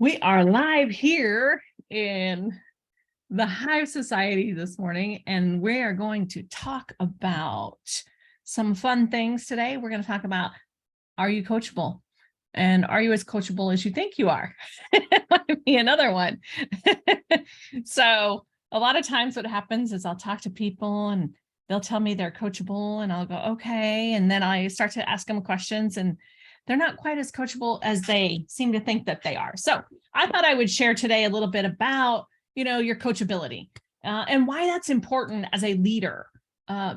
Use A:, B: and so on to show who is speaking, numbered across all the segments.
A: We are live here in the Hive Society this morning, and we are going to talk about some fun things today. We're going to talk about, are you coachable? And are you as coachable as you think you are? Might be another one. So a lot of times what happens is I'll talk to people and they'll tell me they're coachable and I'll go, okay. And then I start to ask them questions and they're not quite as coachable as they seem to think that they are. So I thought I would share today a little bit about, your coachability and why that's important as a leader.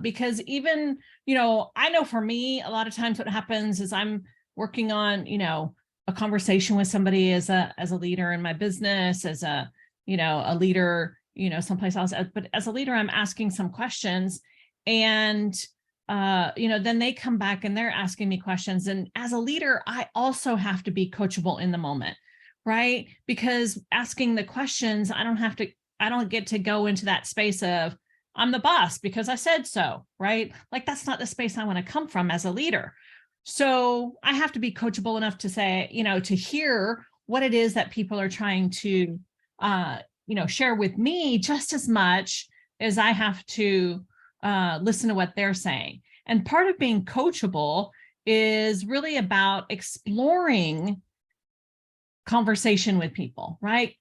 A: Because even, I know for me, a lot of times what happens is I'm working on, a conversation with somebody as a leader in my business, as a leader, someplace else. But as a leader, I'm asking some questions and then they come back and they're asking me questions. And as a leader, I also have to be coachable in the moment, right? Because asking the questions, I don't get to go into that space of I'm the boss because I said so, right? Like that's not the space I want to come from as a leader. So I have to be coachable enough to say, to hear what it is that people are trying to, share with me just as much as I have to listen to what they're saying. And part of being coachable is really about exploring conversation with people, right?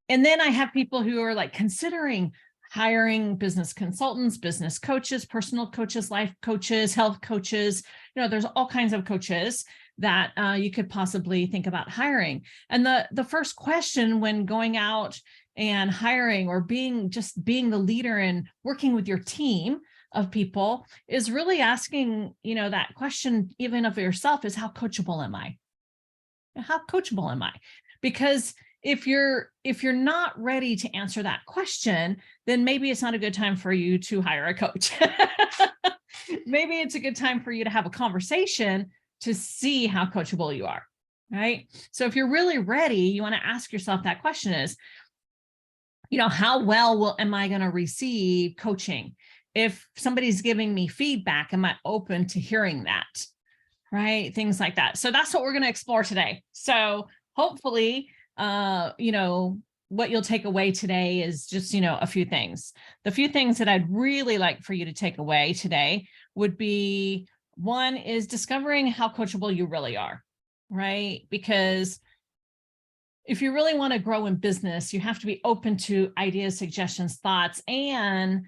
A: And then I have people who are like considering hiring business consultants, business coaches, personal coaches, life coaches, health coaches. There's all kinds of coaches that you could possibly think about hiring. And the first question when going out and hiring or being the leader and working with your team of people is really asking, that question even of yourself is how coachable am I? How coachable am I? Because if you're not ready to answer that question, then maybe it's not a good time for you to hire a coach. Maybe it's a good time for you to have a conversation to see how coachable you are, right? So if you're really ready, you want to ask yourself that question is, how well am I going to receive coaching? If somebody's giving me feedback, am I open to hearing that? Right? Things like that. So that's what we're going to explore today. So hopefully, what you'll take away today is just, a few things. The few things that I'd really like for you to take away today would be, one is discovering how coachable you really are, right? Because if you really want to grow in business, you have to be open to ideas, suggestions, thoughts, and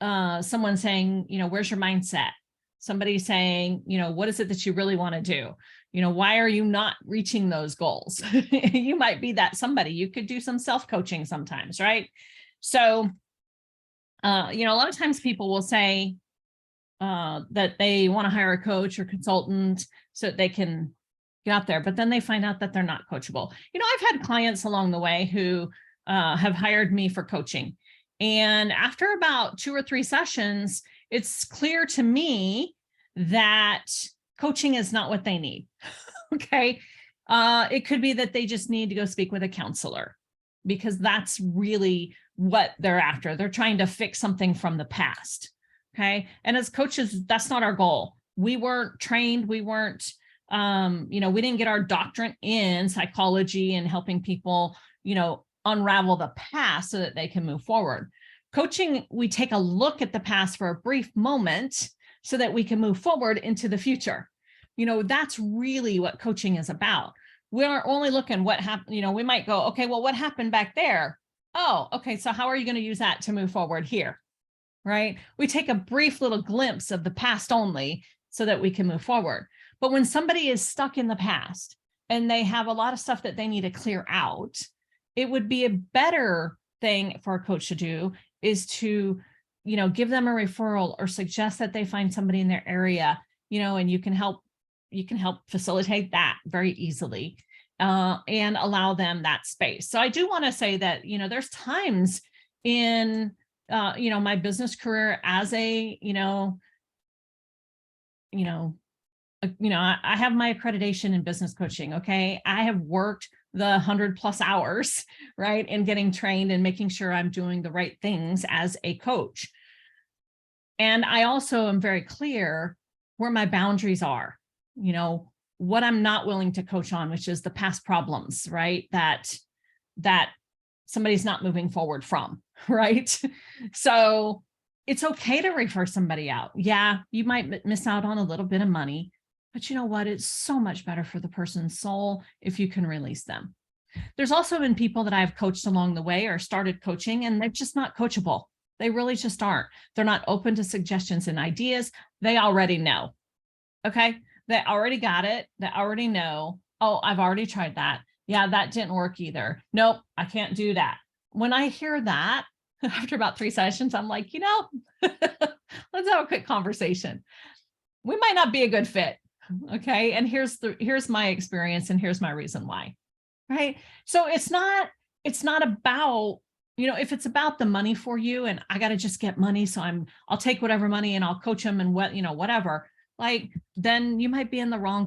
A: someone saying, where's your mindset? Somebody saying, what is it that you really want to do? Why are you not reaching those goals? You might be that somebody. You could do some self-coaching sometimes, right? So, a lot of times people will say that they want to hire a coach or consultant so that they can get out there, but then they find out that they're not coachable. I've had clients along the way who have hired me for coaching. And after about 2 or 3 sessions, it's clear to me that coaching is not what they need. Okay. It could be that they just need to go speak with a counselor because that's really what they're after. They're trying to fix something from the past. Okay. And as coaches, that's not our goal. We weren't trained. We weren't, we didn't get our doctorate in psychology and helping people, unravel the past so that they can move forward. Coaching, we take a look at the past for a brief moment so that we can move forward into the future. That's really what coaching is about. We aren't only looking what happened, we might go, okay, well, what happened back there? Oh, okay, so how are you going to use that to move forward here? Right? We take a brief little glimpse of the past only so that we can move forward. But when somebody is stuck in the past and they have a lot of stuff that they need to clear out, it would be a better thing for a coach to do is to, give them a referral or suggest that they find somebody in their area, and you can help facilitate that very easily and allow them that space. So I do want to say that, there's times in, my business career as a, I have my accreditation in business coaching. Okay. I have worked the 100+ hours, right, in getting trained and making sure I'm doing the right things as a coach. And I also am very clear where my boundaries are. what I'm not willing to coach on, which is the past problems, right? That somebody's not moving forward from, right? So it's okay to refer somebody out. Yeah, you might miss out on a little bit of money, but you know what? It's so much better for the person's soul if you can release them. There's also been people that I've coached along the way or started coaching, and they're just not coachable. They really just aren't. They're not open to suggestions and ideas. They already know. Okay. They already got it. They already know. Oh, I've already tried that. Yeah, that didn't work either. Nope, I can't do that. When I hear that, after about 3 sessions, I'm like, let's have a quick conversation. We might not be a good fit. Okay. And here's my experience, and here's my reason why. Right. So it's not about, if it's about the money for you and I got to just get money. So I'll take whatever money and I'll coach them and whatever, like, then you might be in the wrong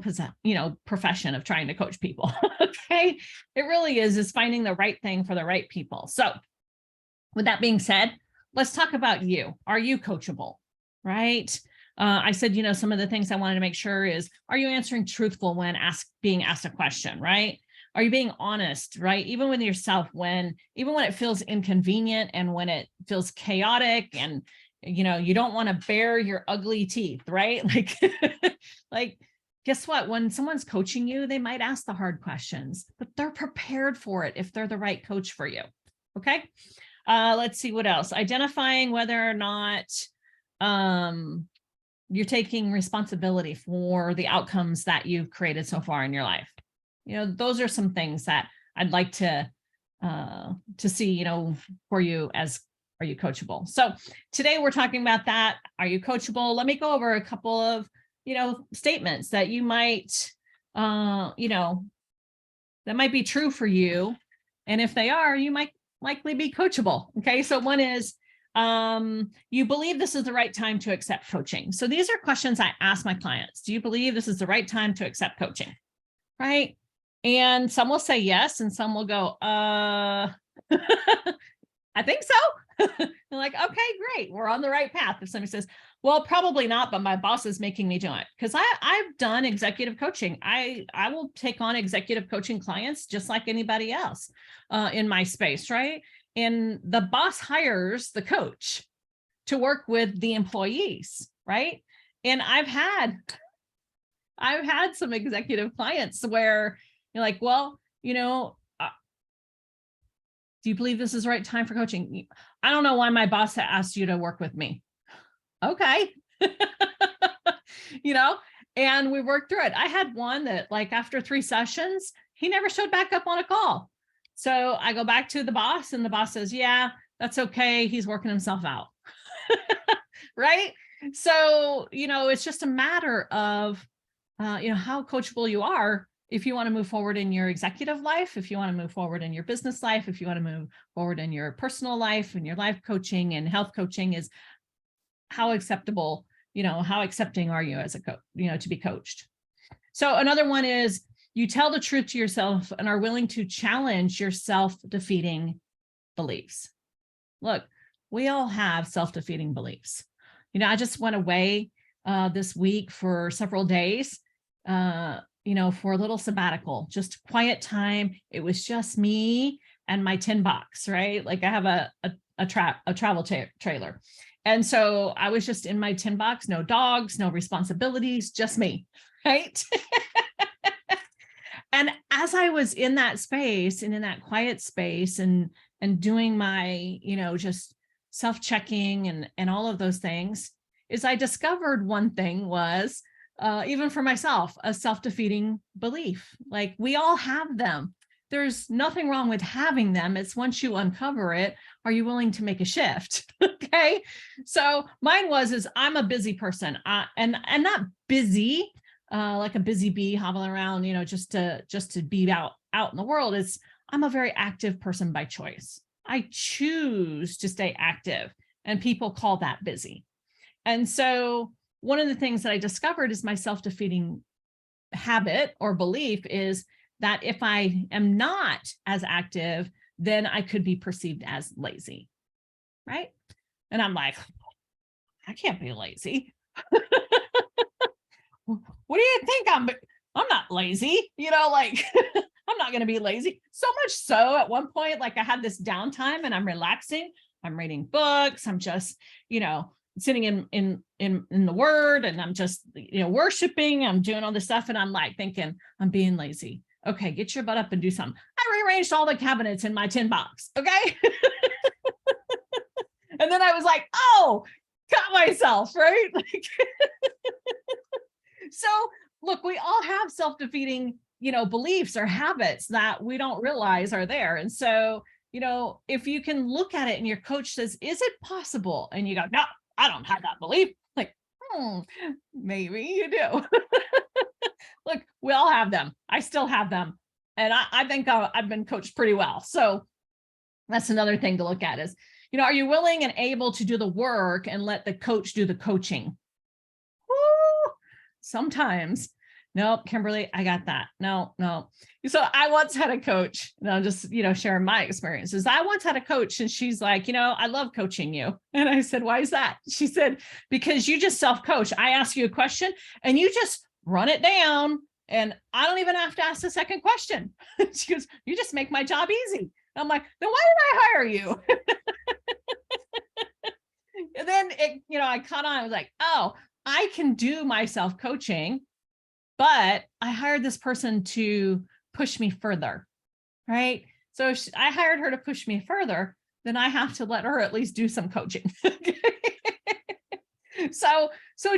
A: profession of trying to coach people. Okay. It really is finding the right thing for the right people. So with that being said, let's talk about you. Are you coachable? Right. I said, some of the things I wanted to make sure is, are you answering truthful when being asked a question, right? Are you being honest, right? Even with yourself, even when it feels inconvenient and when it feels chaotic and, you don't want to bare your ugly teeth, right? Like, guess what? When someone's coaching you, they might ask the hard questions, but they're prepared for it if they're the right coach for you. Okay. Let's see what else. Identifying whether or not you're taking responsibility for the outcomes that you've created so far in your life. Those are some things that I'd like to see, for you as, are you coachable? So today we're talking about that. Are you coachable? Let me go over a couple of, statements that you might, that might be true for you. And if they are, you might likely be coachable. Okay. So one is, you believe this is the right time to accept coaching. So these are questions I ask my clients. Do you believe this is the right time to accept coaching? Right. And some will say yes, and some will go, I think so. They're like, okay, great. We're on the right path. If somebody says, well, probably not, but my boss is making me do it. Because I've done executive coaching. I will take on executive coaching clients just like anybody else in my space, right? And the boss hires the coach to work with the employees, right? And I've had some executive clients where you're like, well, do you believe this is the right time for coaching? I don't know why my boss asked you to work with me. Okay. And we worked through it. I had one that, like, after 3 sessions, he never showed back up on a call. So I go back to the boss, and the boss says, yeah, that's okay. He's working himself out. Right. So, it's just a matter of, how coachable you are. If you want to move forward in your executive life, if you want to move forward in your business life, if you want to move forward in your personal life and your life coaching and health coaching, is how acceptable, how accepting are you as a coach, to be coached. So another one is, you tell the truth to yourself and are willing to challenge your self-defeating beliefs. Look, we all have self-defeating beliefs. I just went away this week for several days, for a little sabbatical, just quiet time. It was just me and my tin box, right? Like, I have a travel trailer. And so I was just in my tin box, no dogs, no responsibilities, just me, right? And as I was in that space and in that quiet space and doing my, just self-checking and all of those things, is I discovered one thing was, even for myself, a self-defeating belief. Like, we all have them. There's nothing wrong with having them. It's once you uncover it, are you willing to make a shift? Okay. So mine is I'm a busy person, and not busy, like a busy bee hobbling around, just to be out in the world. I'm a very active person by choice. I choose to stay active, and people call that busy. And so one of the things that I discovered is my self-defeating habit or belief is that if I am not as active, then I could be perceived as lazy, right? And I'm like, I can't be lazy. What do you think? I'm not lazy, like I'm not going to be lazy. So much so at one point, like I had this downtime and I'm relaxing. I'm reading books. I'm just, sitting in the word, and I'm just, worshiping. I'm doing all this stuff. And I'm like thinking, I'm being lazy. Okay, get your butt up and do something. I rearranged all the cabinets in my tin box. Okay. And then I was like, oh, got myself, right? Like, so look, we all have self-defeating, beliefs or habits that we don't realize are there. And so, if you can look at it and your coach says, is it possible? And you go, no, I don't have that belief. Like, maybe you do. Look, we all have them. I still have them. And I think I've been coached pretty well. So that's another thing to look at is, are you willing and able to do the work and let the coach do the coaching? Woo! Sometimes, nope, Kimberly, I got that. No. So I once had a coach, and I'll just, sharing my experiences. I once had a coach and she's like, I love coaching you. And I said, why is that? She said, because you just self-coach. I ask you a question and you just run it down and I don't even have to ask the second question. She goes, you just make my job easy. I'm like, then why did I hire you? And then I caught on. I was like, oh, I can do my self-coaching, but I hired this person to push me further, right? So if I hired her to push me further, then I have to let her at least do some coaching. So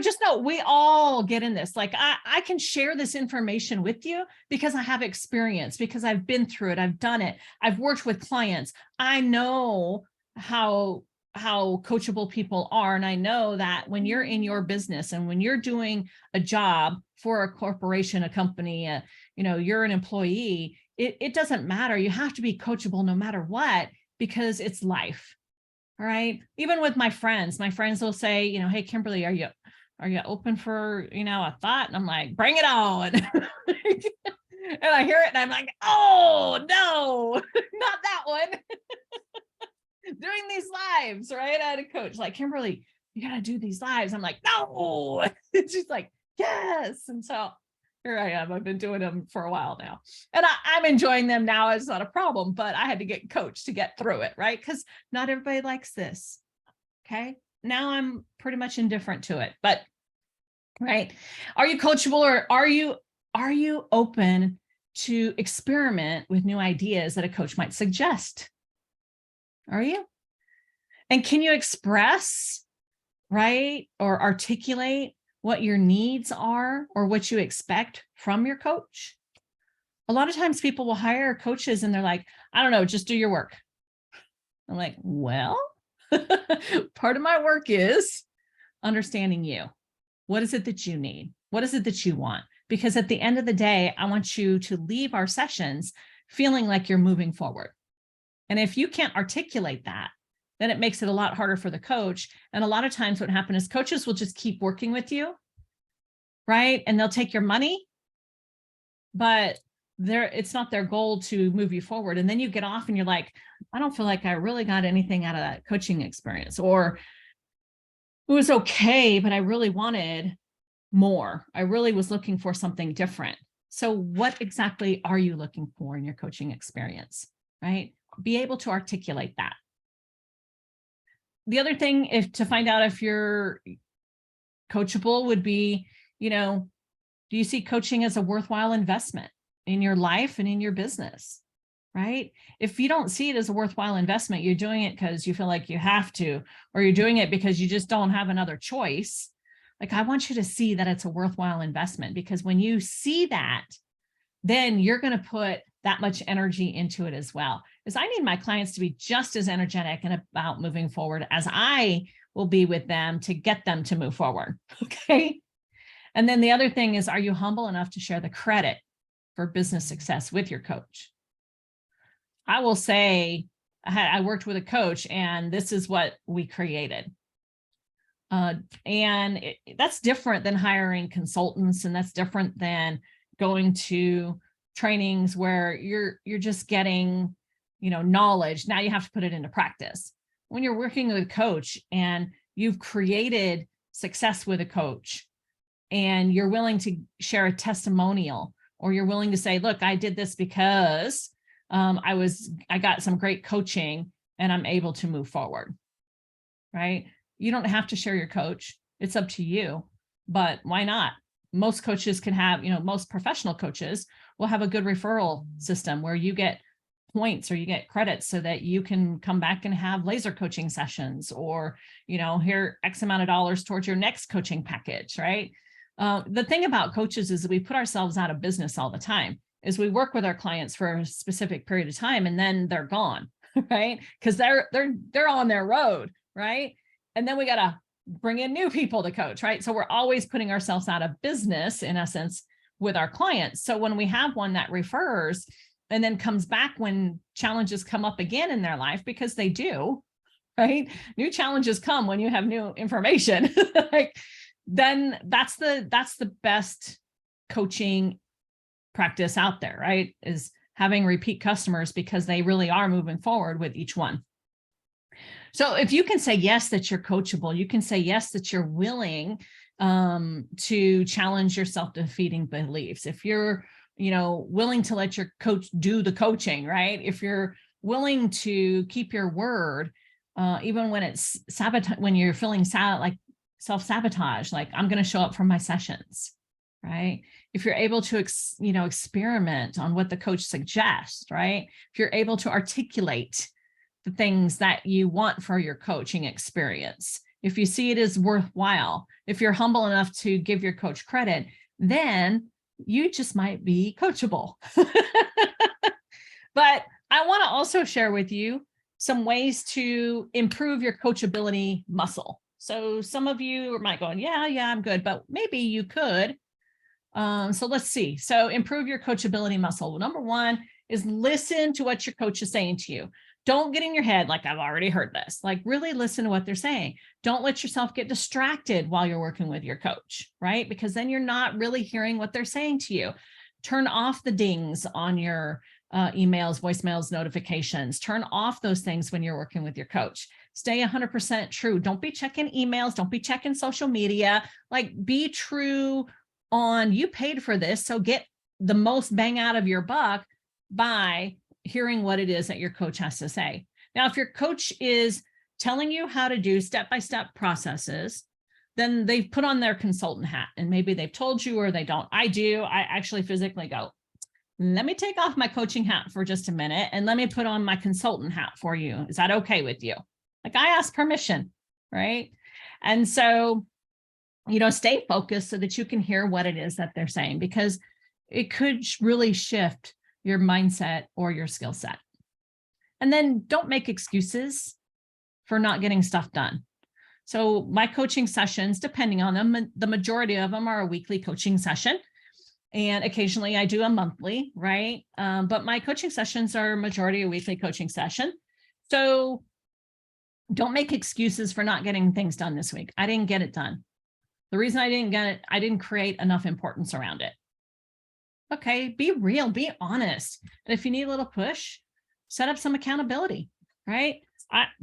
A: just know we all get in this. Like I can share this information with you because I have experience, because I've been through it. I've done it. I've worked with clients. I know how coachable people are. And I know that when you're in your business and when you're doing a job for a corporation, a company, you're an employee, it doesn't matter. You have to be coachable no matter what, because it's life. All right. Even with my friends will say, hey, Kimberly, are you open for, a thought? And I'm like, bring it on. And I hear it and I'm like, oh no, not that one. Doing these lives, right? I had a coach like, Kimberly, you got to do these lives. I'm like, no. She's like, yes. And so here I am. I've been doing them for a while now. And I'm enjoying them now. It's not a problem, but I had to get coached to get through it, right? Because not everybody likes this. Okay. Now I'm pretty much indifferent to it, but right. Are you coachable, or are you open to experiment with new ideas that a coach might suggest? Are you? And can you express, right, or articulate what your needs are or what you expect from your coach? A lot of times people will hire coaches and they're like, I don't know, just do your work. I'm like, well, part of my work is understanding you. What is it that you need? What is it that you want? Because at the end of the day, I want you to leave our sessions feeling like you're moving forward. And if you can't articulate that, then it makes it a lot harder for the coach. And a lot of times what happens is coaches will just keep working with you, right? And they'll take your money, but it's not their goal to move you forward. And then you get off and you're like, I don't feel like I really got anything out of that coaching experience, or it was okay, but I really wanted more. I really was looking for something different. So what exactly are you looking for in your coaching experience, right? Be able to articulate that. The other thing, if to find out if you're coachable, would be, do you see coaching as a worthwhile investment in your life and in your business, right? If you don't see it as a worthwhile investment, you're doing it because you feel like you have to, or you're doing it because you just don't have another choice. Like, I want you to see that it's a worthwhile investment, because when you see that, then you're going to put that much energy into it as well. Because I need my clients to be just as energetic and about moving forward as I will be with them to get them to move forward. Okay. And then the other thing is, are you humble enough to share the credit for business success with your coach? I will say, I worked with a coach and this is what we created. And that's different than hiring consultants. And that's different than going to trainings where you're just getting, knowledge. Now you have to put it into practice. When you're working with a coach and you've created success with a coach, and you're willing to share a testimonial, or you're willing to say, look, I did this because I got some great coaching and I'm able to move forward, right? You don't have to share your coach. It's up to you, but why not? Most coaches can have, most professional coaches will have a good referral system where you get points or you get credits so that you can come back and have laser coaching sessions, or, here X amount of dollars towards your next coaching package, right? The thing about coaches is that we put ourselves out of business all the time. Is we work with our clients for a specific period of time and then they're gone, right? Because they're on their road, right? And then we got to bring in new people to coach, right? So we're always putting ourselves out of business in essence with our clients. So when we have one that refers and then comes back when challenges come up again in their life, because they do, right? New challenges come when you have new information, like, then that's the best coaching practice out there, right? Is having repeat customers, because they really are moving forward with each one. So if you can say yes, that you're coachable, you can say yes, that you're willing to challenge your self-defeating beliefs. If you're, willing to let your coach do the coaching, right? If you're willing to keep your word, even when it's when you're feeling like self-sabotage, like I'm going to show up for my sessions, right? If you're able to, experiment on what the coach suggests, right? If you're able to articulate the things that you want for your coaching experience, if you see it as worthwhile, if you're humble enough to give your coach credit, then you just might be coachable. But I want to also share with you some ways to improve your coachability muscle. So some of you might go, yeah, I'm good, but maybe you could. So let's see. So improve your coachability muscle. Number one is listen to what your coach is saying to you. Don't get in your head like, I've already heard this. Like, really listen to what they're saying. Don't let yourself get distracted while you're working with your coach, right? Because then you're not really hearing what they're saying to you. Turn off the dings on your emails, voicemails, notifications. Turn off those things when you're working with your coach. Stay 100% true. Don't be checking emails. Don't be checking social media. Like, be true on, you paid for this, so get the most bang out of your buck by hearing what it is that your coach has to say. Now, if your coach is telling you how to do step-by-step processes, then they've put on their consultant hat, and maybe they've told you or they don't. I actually physically go, let me take off my coaching hat for just a minute and let me put on my consultant hat for you. Is that okay with you? Like, I ask permission, right? And so, stay focused so that you can hear what it is that they're saying, because it could really shift your mindset or your skill set. And then don't make excuses for not getting stuff done. So my coaching sessions, depending on them, the majority of them are a weekly coaching session. And occasionally I do a monthly, right? But my coaching sessions are majority a weekly coaching session. So don't make excuses for not getting things done this week. I didn't get it done. The reason I didn't get it, I didn't create enough importance around it. Okay, be real, be honest. And if you need a little push, set up some accountability, right?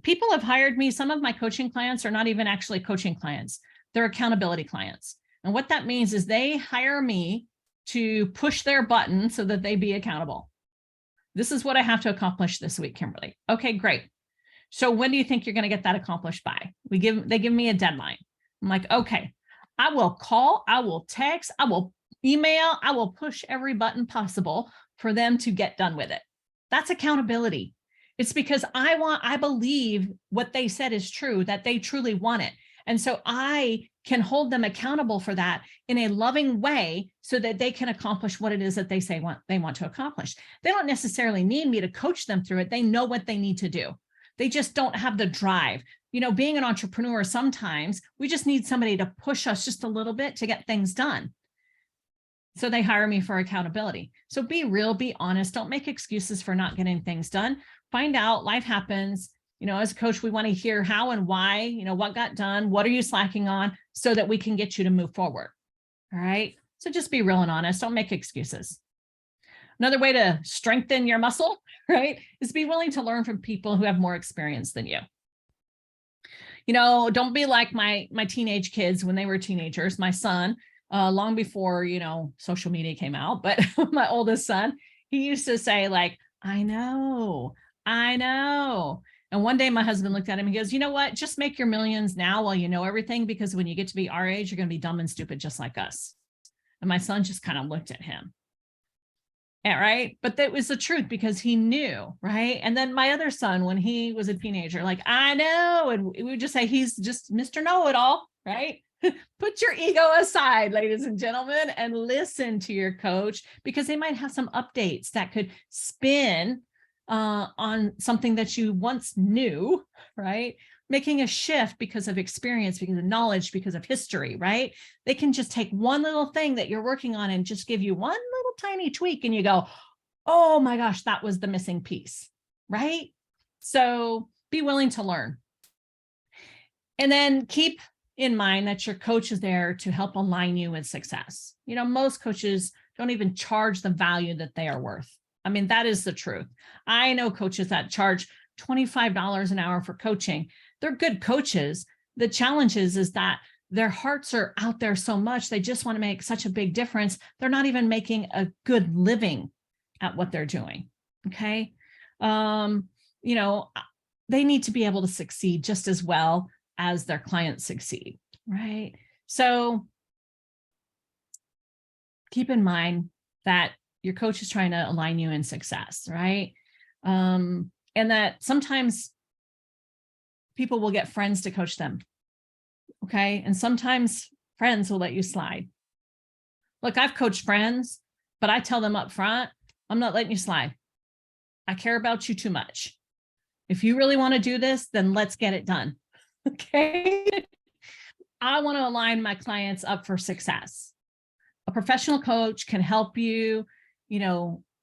A: People have hired me. Some of my coaching clients are not even actually coaching clients. They're accountability clients. And what that means is they hire me to push their button so that they be accountable. This is what I have to accomplish this week, Kimberly. Okay, great. So when do you think you're going to get that accomplished by? They give me a deadline. I'm like, okay, I will call, I will text, I will email, I will push every button possible for them to get done with it. That's accountability. It's because I believe what they said is true, that they truly want it. And so I can hold them accountable for that in a loving way so that they can accomplish what it is that they say they want to accomplish. They don't necessarily need me to coach them through it. They know what they need to do. They just don't have the drive. Being an entrepreneur, sometimes we just need somebody to push us just a little bit to get things done. So they hire me for accountability. So be real, be honest. Don't make excuses for not getting things done. Find out, life happens. As a coach, we want to hear how and why, what got done, what are you slacking on, so that we can get you to move forward. All right. So just be real and honest. Don't make excuses. Another way to strengthen your muscle, right, is be willing to learn from people who have more experience than you. Don't be like my teenage kids when they were teenagers. My son, long before, social media came out. But my oldest son, he used to say like, I know. And one day my husband looked at him and he goes, you know what? Just make your millions now while you know everything, because when you get to be our age, you're going to be dumb and stupid just like us. And my son just kind of looked at him. Yeah, right. But that was the truth because he knew, right? And then my other son, when he was a teenager, like, I know. And we would just say, he's just Mr. Know-it-all, right? Put your ego aside, ladies and gentlemen, and listen to your coach, because they might have some updates that could spin on something that you once knew, right? Making a shift because of experience, because of knowledge, because of history, right? They can just take one little thing that you're working on and just give you one little tiny tweak, and you go, oh my gosh, that was the missing piece, right? So be willing to learn. And then keep in mind that your coach is there to help align you with success. Most coaches don't even charge the value that they are worth. I mean, that is the truth. I know coaches that charge $25 an hour for coaching. They're good coaches. The challenge is that their hearts are out there so much. They just want to make such a big difference. They're not even making a good living at what they're doing. Okay. They need to be able to succeed just as well as their clients succeed. Right. So keep in mind that your coach is trying to align you in success. Right. And that sometimes people will get friends to coach them. Okay. And sometimes friends will let you slide. Look, I've coached friends, but I tell them up front, I'm not letting you slide. I care about you too much. If you really want to do this, then let's get it done. Okay. I want to align my clients up for success. A professional coach can help you,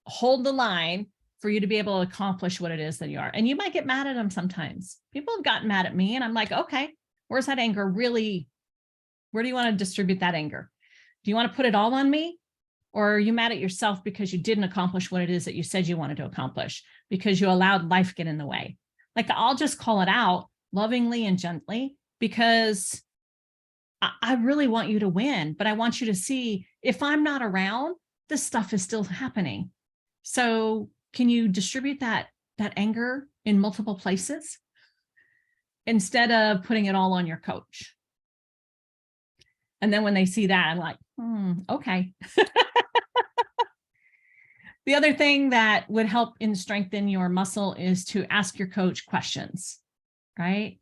A: hold the line for you to be able to accomplish what it is that you are. And you might get mad at them sometimes. People have gotten mad at me and I'm like, okay, where's that anger really? Where do you want to distribute that anger? Do you want to put it all on me? Or are you mad at yourself because you didn't accomplish what it is that you said you wanted to accomplish, because you allowed life get in the way? Like, I'll just call it out lovingly and gently, because I really want you to win, but I want you to see, if I'm not around, this stuff is still happening. So can you distribute that anger in multiple places instead of putting it all on your coach? And then when they see that, I'm like, okay. The other thing that would help in strengthen your muscle is to ask your coach questions, right?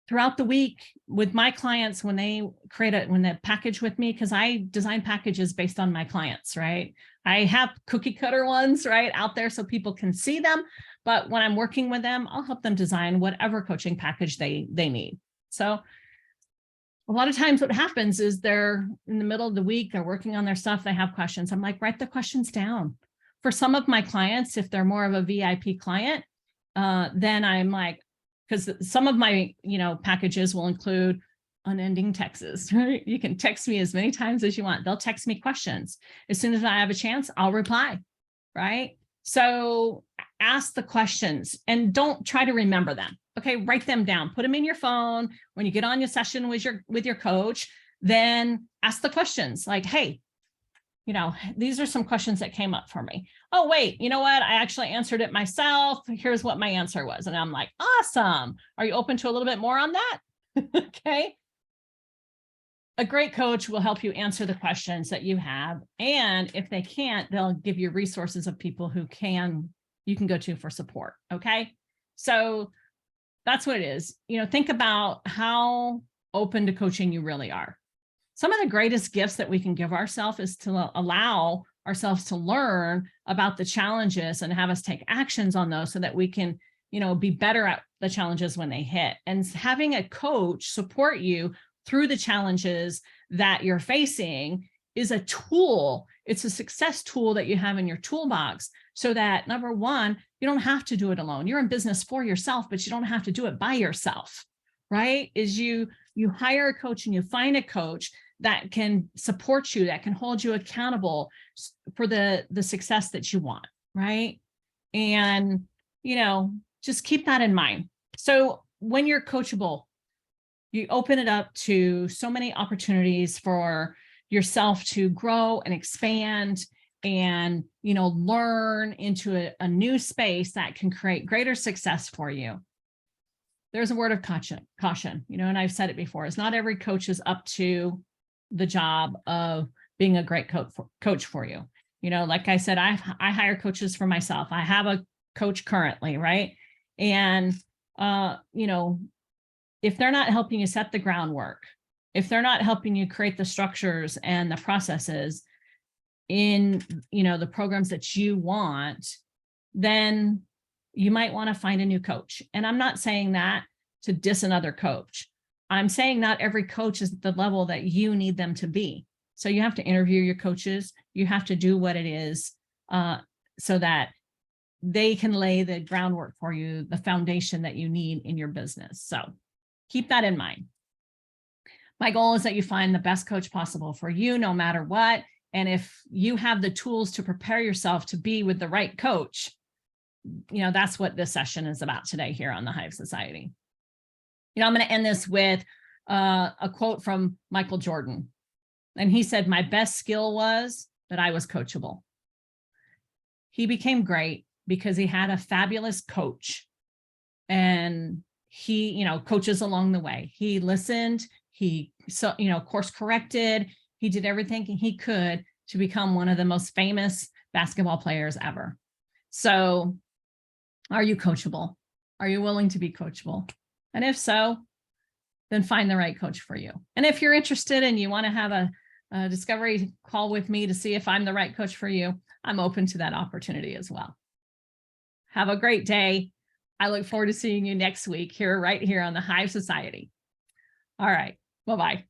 A: Throughout the week with my clients, when they package with me, because I design packages based on my clients, right? I have cookie cutter ones right out there so people can see them. But when I'm working with them, I'll help them design whatever coaching package they need. So a lot of times what happens is they're in the middle of the week, they're working on their stuff, they have questions. I'm like, write the questions down. For some of my clients, if they're more of a VIP client, then I'm like, because some of my, packages will include unending texts, right? You can text me as many times as you want. They'll text me questions. As soon as I have a chance, I'll reply, right? So ask the questions and don't try to remember them. Okay, write them down, put them in your phone. When you get on your session with your coach, then ask the questions like, hey, these are some questions that came up for me. Oh, wait, you know what? I actually answered it myself. Here's what my answer was. And I'm like, awesome. Are you open to a little bit more on that? Okay. A great coach will help you answer the questions that you have. And if they can't, they'll give you resources of people who you can go to for support. Okay. So that's what it is. Think about how open to coaching you really are. Some of the greatest gifts that we can give ourselves is to allow ourselves to learn about the challenges and have us take actions on those so that we can, be better at the challenges when they hit. And having a coach support you through the challenges that you're facing is a tool. It's a success tool that you have in your toolbox, so that number one, you don't have to do it alone. You're in business for yourself, but you don't have to do it by yourself, right? Is you hire a coach and you find a coach that can support you, that can hold you accountable for the success that you want, right? And, just keep that in mind. So when you're coachable, you open it up to so many opportunities for yourself to grow and expand and, learn into a new space that can create greater success for you. There's a word of caution, and I've said it before, is not every coach is up to the job of being a great coach for you. Like I said, I hire coaches for myself. I have a coach currently, right? And, if they're not helping you set the groundwork, if they're not helping you create the structures and the processes in, the programs that you want, then you might want to find a new coach. And I'm not saying that to diss another coach. I'm saying not every coach is at the level that you need them to be. So you have to interview your coaches. You have to do what it is so that they can lay the groundwork for you, the foundation that you need in your business. So keep that in mind. My goal is that you find the best coach possible for you, no matter what. And if you have the tools to prepare yourself to be with the right coach, that's what this session is about today here on the Hive Society. I'm going to end this with a quote from Michael Jordan. And he said, "My best skill was that I was coachable." He became great because he had a fabulous coach, and he, coaches along the way. He listened, he, course corrected, he did everything he could to become one of the most famous basketball players ever. So are you coachable? Are you willing to be coachable? And if so, then find the right coach for you. And if you're interested and you want to have a discovery call with me to see if I'm the right coach for you, I'm open to that opportunity as well. Have a great day. I look forward to seeing you next week right here on the Hive Society. All right. Bye-bye.